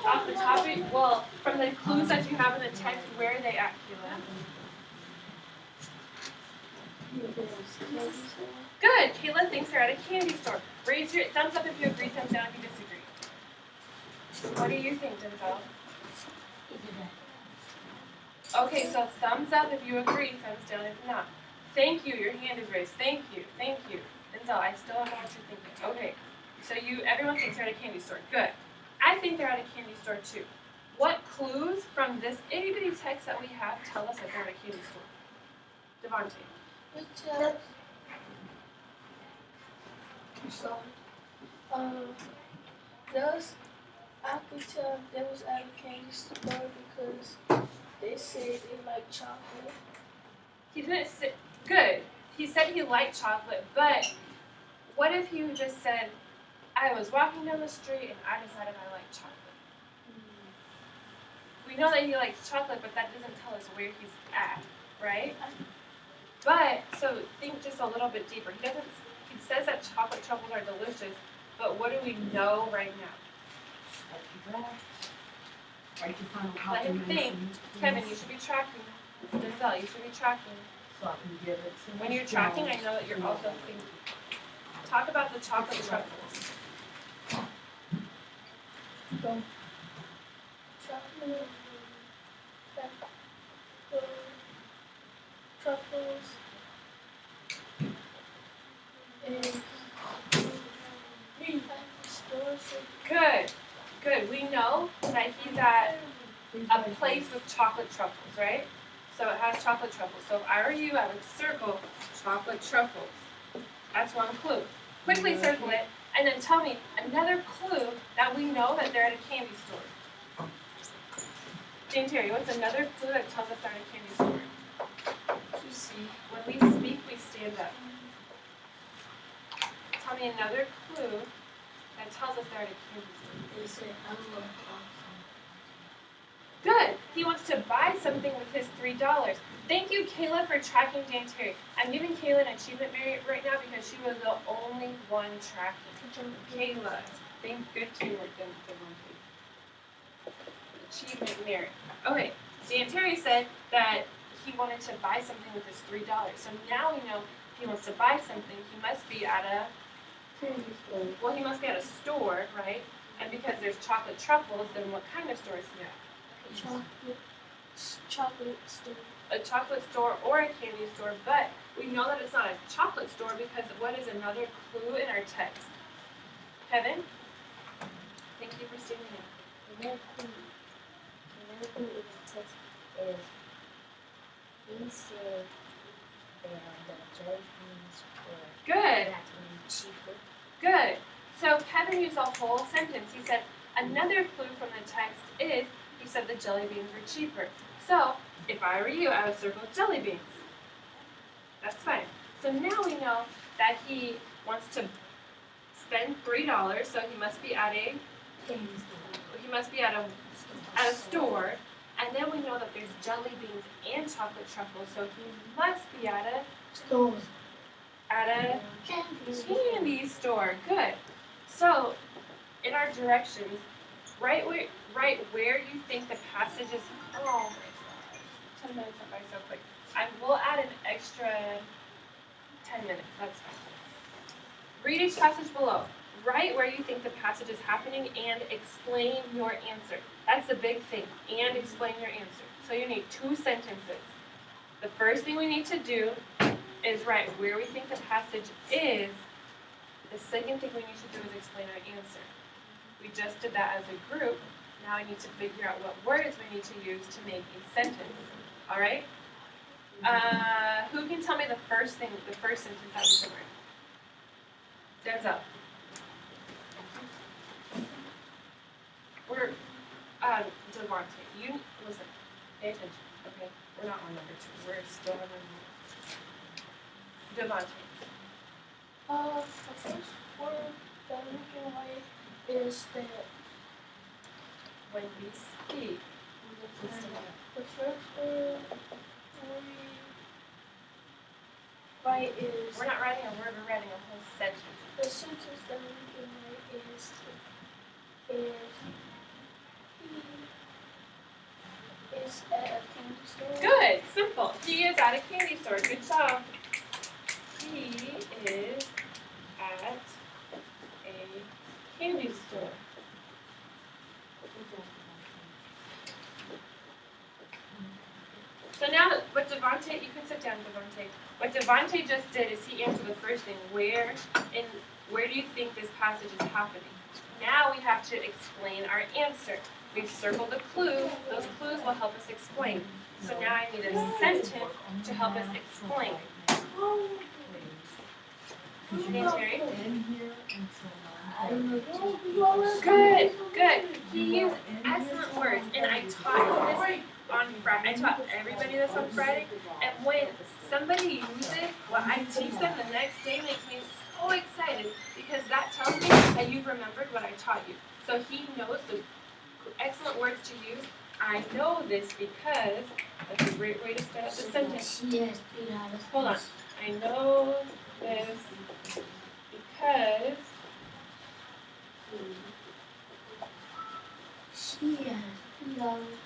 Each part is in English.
Off the topic, well, from the clues that you have in the text, where are they at, Kayla? Good. Kayla thinks they're at a candy store. Raise your thumbs up if you agree, thumbs down if you disagree. What do you think, Denzel? Okay, so thumbs up if you agree, thumbs down if not. Thank you. Your hand is raised. Thank you. Thank you. Denzel, I still don't know what you're thinking. Okay. So everyone thinks they're at a candy store. Good. I think they're at a candy store too. What clues from this itty bitty text that we have tell us that they're at a candy store? Devontae. I could tell they was at a candy store because they said they like chocolate. He didn't say, good. He said he liked chocolate, but what if you just said, I was walking down the street and I decided I like chocolate? We know that he likes chocolate, but that doesn't tell us where he's at, right? But, so think just a little bit deeper. He says that chocolate truffles are delicious, but what do we know right now? Let him think. Kevin, you should be tracking. Denzel, you should be tracking. So I can give it to When you're tracking, I know that you're also thinking. Talk about the chocolate truffles. Chocolate, truffles, and stores. Good. Good. We know that he's at a place with chocolate truffles, right? So it has chocolate truffles. So if I were you, I would circle chocolate truffles. That's one clue. Quickly circle it, and then tell me another clue that we know that they're at a candy store. Jane Terry, what's another clue that tells us they're at a candy store? You see, When we speak, we stand up. Tell me another clue that tells us they're at a candy store. they said I love Good. He wants to buy something with his $3. Thank you, Kayla, for tracking Dan Terry. I'm giving Kayla an achievement merit right now because she was the only one tracking. Kayla, good teamwork, Devontae. Achievement merit. Okay, Dan Terry said that he wanted to buy something with his $3. So now we know if he wants to buy something, he must be at a candy store. well, he must be at a store, right? And because there's chocolate truffles, then what kind of store is he at? Chocolate store. A chocolate store or a candy store, but we know that it's not a chocolate store because what is another clue in our text? Kevin? Thank you for standing in. Another clue in the text is he said that the jelly beans were Good. cheaper. Good. So Kevin used a whole sentence. He said, another clue from the text is, he said the jelly beans were cheaper. So, if I were you, I would circle jelly beans. That's fine. So now we know that he wants to spend $3, so he must be at a store. And then we know that there's jelly beans and chocolate truffles, so he must be at a Store. candy store. Good. So, in our directions, right where you think the passage is. Oh my gosh, 10 minutes went by so quick. I will add an extra 10 minutes. That's fine. Read each passage below. Write where you think the passage is happening and explain your answer. That's the big thing. And explain your answer. So you need 2 sentences. The first thing we need to do is write where we think the passage is. The second thing we need to do is explain our answer. We just did that as a group. Now I need to figure out what words we need to use to make a sentence. All right? Who can tell me the first sentence that we can write? Denzel. We're, Devontae, you, listen, pay attention, okay? We're not on number 2, we're still on number 1. Devontae. The first word that we can write is that When we speak, the first word we write is we're not writing a word, we're writing a whole sentence. the sentence that we can write is store. Good, simple. He is at a candy store. Good job. He is at a candy store. So now, what Devontae, you can sit down, Devontae. What Devontae just did is he answered the first thing. Where do you think this passage is happening? Now we have to explain our answer. We've circled the clues. Those clues will help us explain. So now I need a sentence to help us explain. Terry? Good, good. He used excellent words, and I taught this on Friday. I taught everybody this on Friday, and when somebody uses what I teach them the next day, makes me so excited because that tells me that you've remembered what I taught you. So he knows the excellent words to use. I know this because that's a great way to set up the sentence. Hold on. I know this because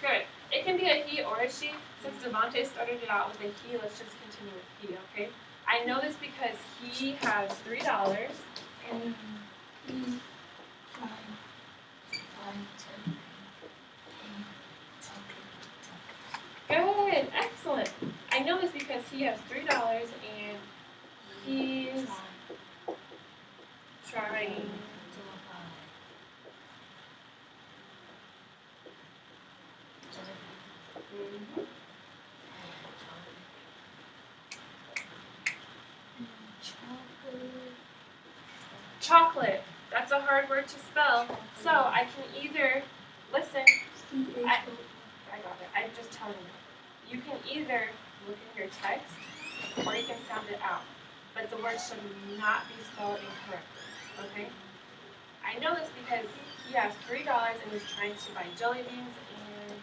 good. It can be a he or a she. Since Devontae started it out with a he, let's just continue with he, okay? I know this because he has $3 and He good, excellent. I know this because he has $3 and he's trying. Mhm. Chocolate. That's a hard word to spell. So I can either listen. I got it. I'm just telling you. You can either look in your text or you can sound it out. But the word should not be spelled incorrectly. Okay? I know this because he has $3 and he's trying to buy jelly beans and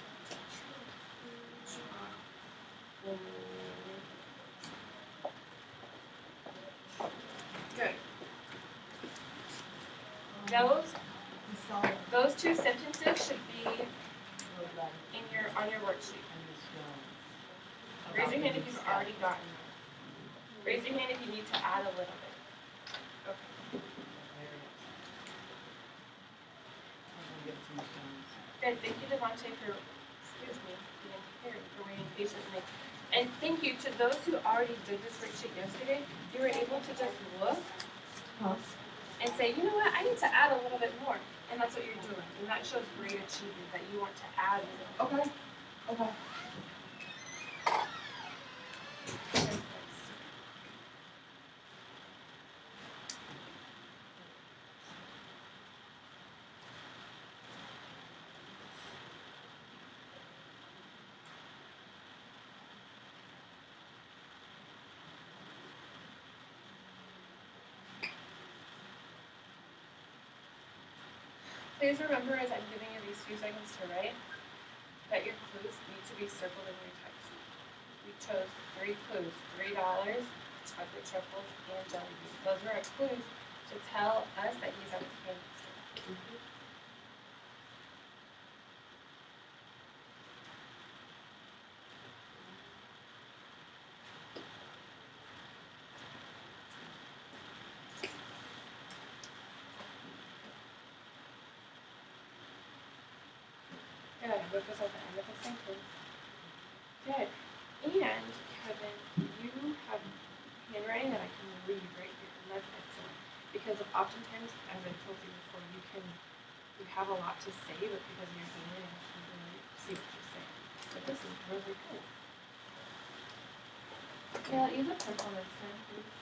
good. Those two sentences should be on your worksheet. Raise your hand if you've already gotten them. Raise your hand if you need to add a little bit. Okay. Good. Thank you, Devontae, for being here, for waiting patiently. And thank you to those who already did this worksheet yesterday. You were able to just look and say, you know what, I need to add a little bit more. And that's what you're doing. And that shows great achievement that you want to add a little bit. Okay. Please remember as I'm giving you these few seconds to write that your clues need to be circled in your text. We chose 3 clues, $3, chocolate truffles, and jelly beans. Those are our clues to tell us that he's at a candy store. Good. What goes at the end of the sentence? Good. And Kevin, you have handwriting that I can read right here, and that's excellent. Because oftentimes, as I told you before, you have a lot to say, but because of your handwriting, I can't really see what you're saying. But this is really cool. Yeah, use a pencil next time, please.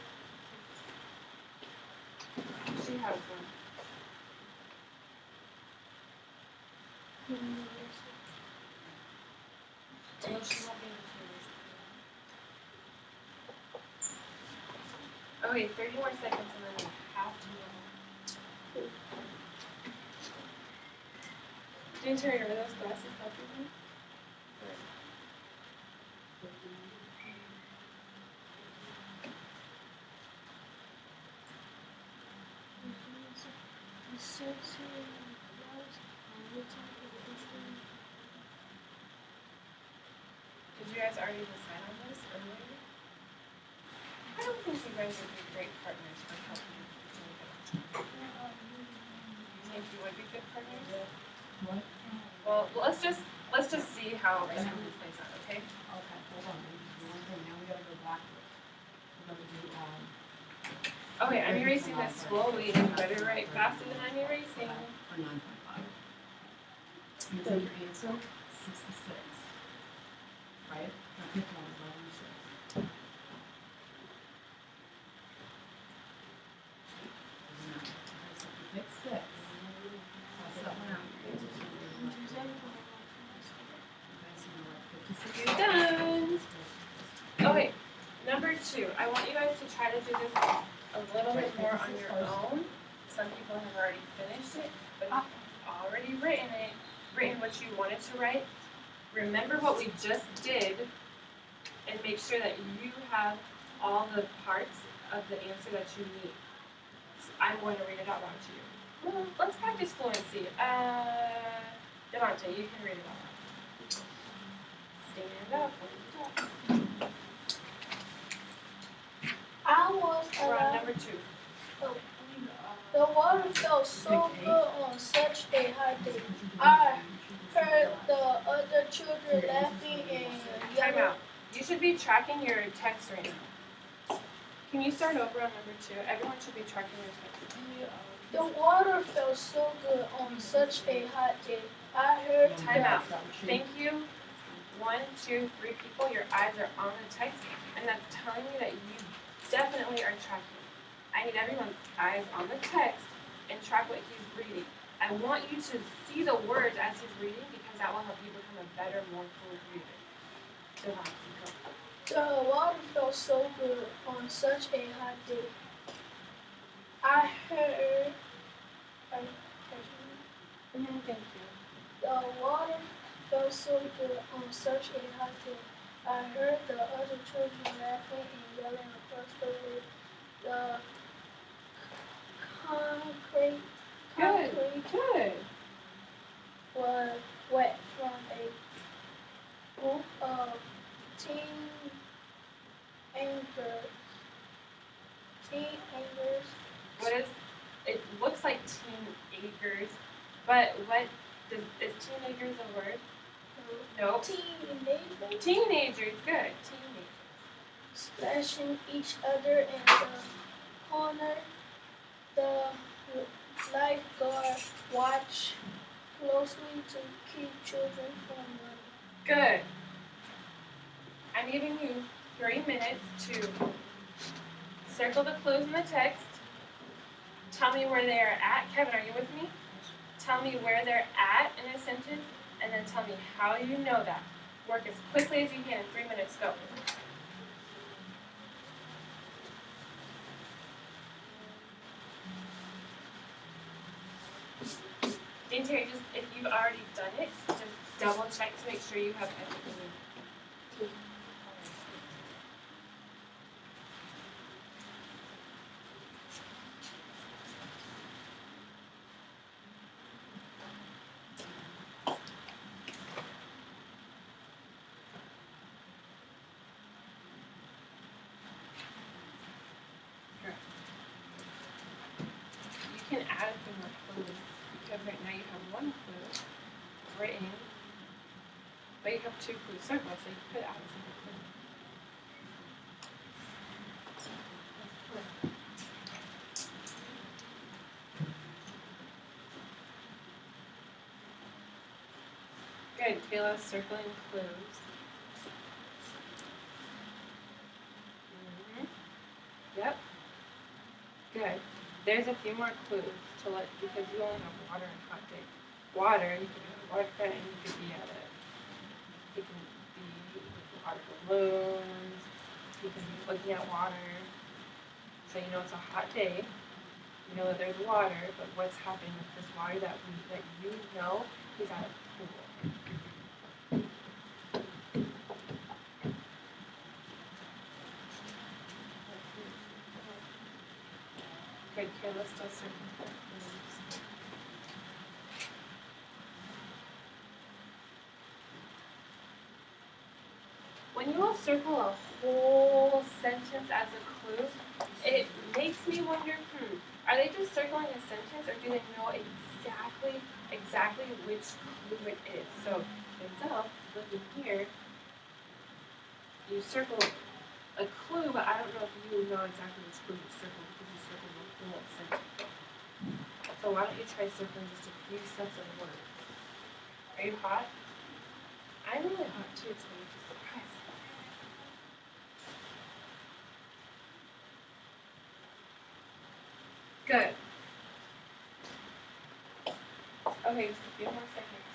She has one. No, she won't be able to use it. Okay, 30 more seconds and then we have to. Didn't Terry, are those glasses helping you? Good. Did you guys already decide on this earlier? I don't think you guys would be great partners for helping you do it. You think you would be good partners? What? Well, let's just see how this movie plays out, okay? Okay, hold on. One thing, now we gotta go backwards. We're gonna do, Okay, I'm erasing this slowly and better write faster than I'm erasing. for 9.5. You take your answer, 66. Right? Now pick one, 11 or 6. No. Okay, so if you pick 6, pass that one out. Your answer's gonna be 11. Okay, so you're at 56. You're done. Okay, number 2. I want you guys to try to do this a little bit more on your own. Some people have already finished it, but you've already written what you wanted to write. Remember what we just did and make sure that you have all the parts of the answer that you need. So I'm going to read it out loud to you. Well, let's practice fluency. Devontae, you can read it out loud. Stand up when you talk. I was We're on alive. number 2. The water felt so good on such a hot day. I heard the other children laughing and Time yelling. out. You should be tracking your text right now. Can you start over on number 2? Everyone should be tracking your text. The water felt so good on such a hot day. I heard Time the out. Thank you. 1, 2, 3 people. Your eyes are on the text, and that's telling me that you definitely are tracking. I need everyone's eyes on the text and track what he's reading. I want you to see the words as he's reading because that will help you become a better, more fluent reader. Devon, go. The water felt so good on such a hot day. I heard. Thank you. The water felt so good on such a hot day. I heard the other children laughing and yelling across the road. The concrete Good. was wet from a group of teenagers. What is? It looks like teenagers, but what is teenagers a word? Nope. Teenagers Teenagers. Good. Teenagers. splashing each other in the corner. The lifeguard watched closely to keep children from running. Good. I'm giving you 3 minutes to circle the clues in the text. Tell me where they're at. Kevin, are you with me? Tell me where they're at in a sentence, and then tell me how you know that. Work as quickly as you can in 3 minutes. Go. And Terry, just if you've already done it, just double check to make sure you have everything you need. You can add a few more clues because right now you have 1 clue written, but you have 2 clues circled, so you could add a single clue. Good, Kayla's circling clues. Yep. Good. There's a few more clues to let, because you only have water and hot day. Water, you could be at a waterfront and you could be at you can be with water balloons, you can be looking at water. So you know it's a hot day, you know that there's water, but what's happening with this water that you know is at a pool. Good, Kayla still circling clues. when you all circle a whole sentence as a clue, it makes me wonder, are they just circling a sentence or do they know exactly which clue it is? So, Denzel, looking here, you circle a clue, but I don't know if you know exactly which clue you circled because you circled the whole sentence. So why don't you try circling just a few sets of words? Are you hot? I'm really hot too, so you're just surprised. Good. Okay, just a few more seconds.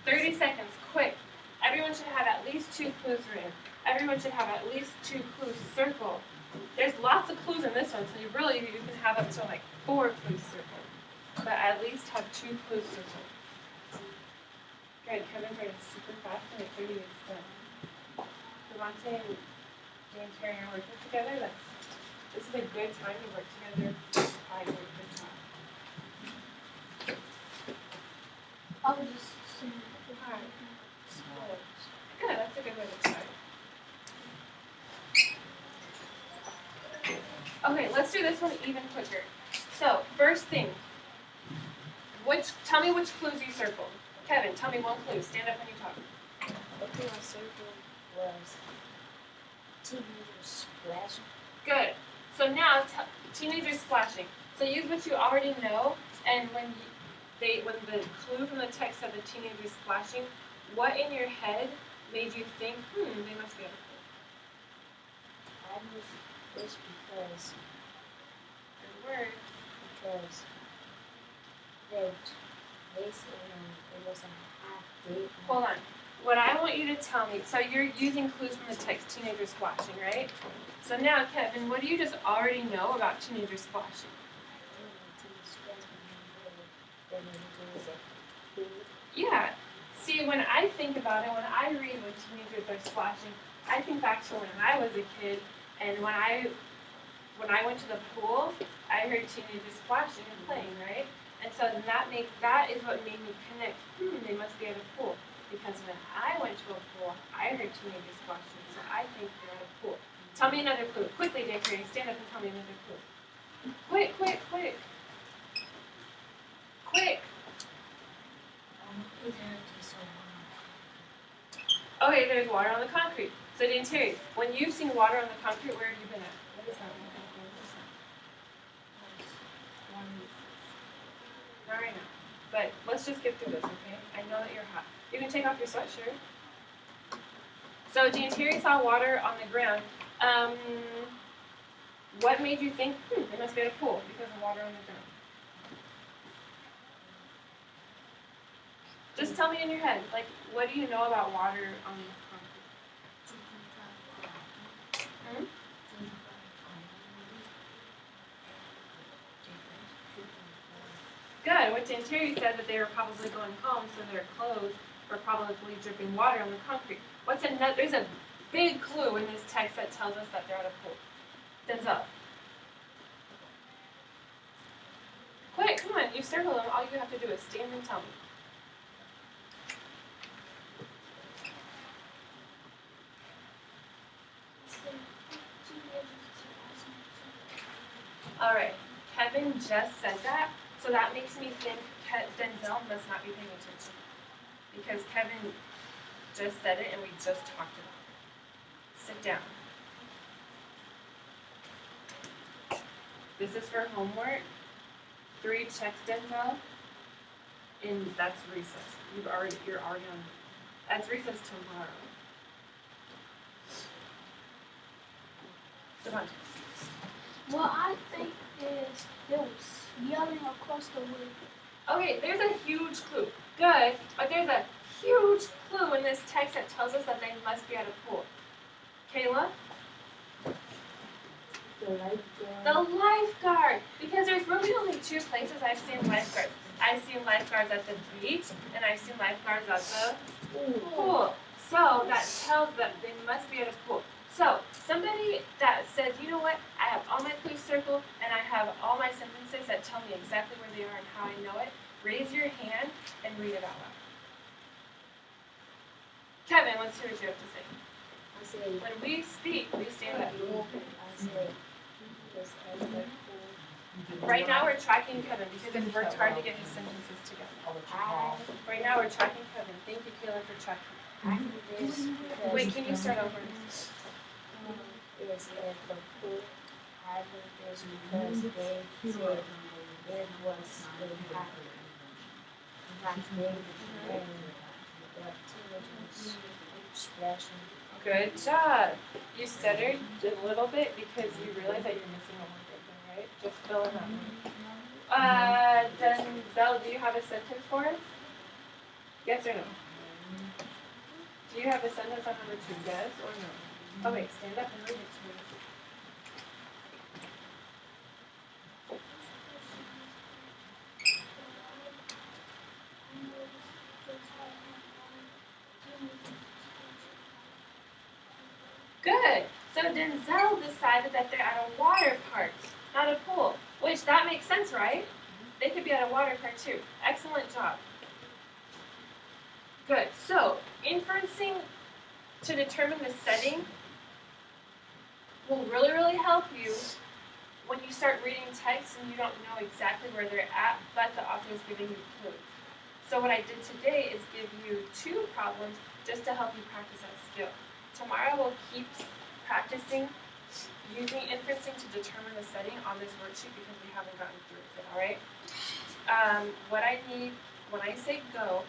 30 seconds, quick. Everyone should have at least 2 clues written. Everyone should have at least 2 clues circled. There's lots of clues in this one, so you can have up to like 4 clues circled. But at least have 2 clues circled. Good, Kevin's writing super fast and at 30 it's done. Devontae and Dan Terry are working together. This is a good time to work together. I did a good job. I was just saying. Good, that's a good way to start. Okay, let's do this one even quicker. So, first thing, tell me which clues you circled. Kevin, tell me one clue. Stand up when you talk. The clue I circled was teenagers splashing. Good. So now, teenagers splashing. So use what you already know, and when the clue from the text said the teenagers splashing, what in your head made you think, they must be able to? I knew this because Good word. they said it was a half day. Hold on. What I want you to tell me, so you're using clues from the text teenagers splashing, right? So now, Kevin, what do you just already know about teenagers splashing? Yeah. See, when I think about it, when I read when teenagers are splashing, I think back to when I was a kid, and when I went to the pool, I heard teenagers splashing and playing, right? And so that is what made me connect. They must be at a pool. Because when I went to a pool, I heard teenagers splashing, so I think they're at a pool. Tell me another clue. Quickly, Daycare, stand up and tell me another clue. Quick, quick, quick. Quick. Okay, there's water on the concrete. So, Daycare, when you've seen water on the concrete, where have you been at? What is that? Not right now. But let's just get through this, okay? I know that you're hot. You can take off your sweatshirt. So Terry saw water on the ground. What made you think, they must be at a pool because of water on the ground? Just tell me in your head, like, what do you know about water on the concrete? Good. What Terry said that they were probably going home, so their clothes were probably dripping water on the concrete. There's a big clue in this text that tells us that they're at a pool. Denzel. Quick, come on, you circle them. All you have to do is stand and tell me. All right, Kevin just said that, so that makes me think Denzel must not be paying attention. Because Kevin just said it and we just talked about it. Sit down. This is for homework. 3 checks, Denzel. And that's recess. You're already on. That's recess tomorrow. Devontae. What I think is they was yelling across the way. Okay, there's a huge clue. Good, but there's a huge clue in this text that tells us that they must be at a pool. Kayla? The lifeguard. Because there's really only 2 places I've seen lifeguards. I've seen lifeguards at the beach, and I've seen lifeguards at the pool. So that tells that they must be at a pool. So somebody that says, you know what, I have all my clues circled, and I have all my sentences that tell me exactly where they are and how I know it, raise your hand and read it out Kevin, let's hear what you have to say. I say, When we speak, we stand up. I say, he is at the pool. Right now we're tracking Kevin because he's worked hard to get his sentences together. I Right now we're tracking Kevin. Thank you, Kayla, for tracking. do this because Wait, can you start over? is at the pool. I do this because they said it was a hot day and the teenagers splashing. Good job. You stuttered a little bit because you realize that you're missing one more thing, right? Just fill in that one. Denzel, do you have a sentence for us? Yes or no? Do you have a sentence on number 2? Yes or no? Oh wait, stand up and read it to me. Good. So Denzel decided that they're at a water park, not a pool. Which that makes sense, right? They could be at a water park too. Excellent job. Good. So inferencing to determine the setting will really help you when you start reading text and you don't know exactly where they're at, but the author is giving you clues. So what I did today is give you 2 problems just to help you practice that skill. Tomorrow we'll keep practicing using inferencing to determine the setting on this worksheet because we haven't gotten through it yet, all right? What I need, when I say go,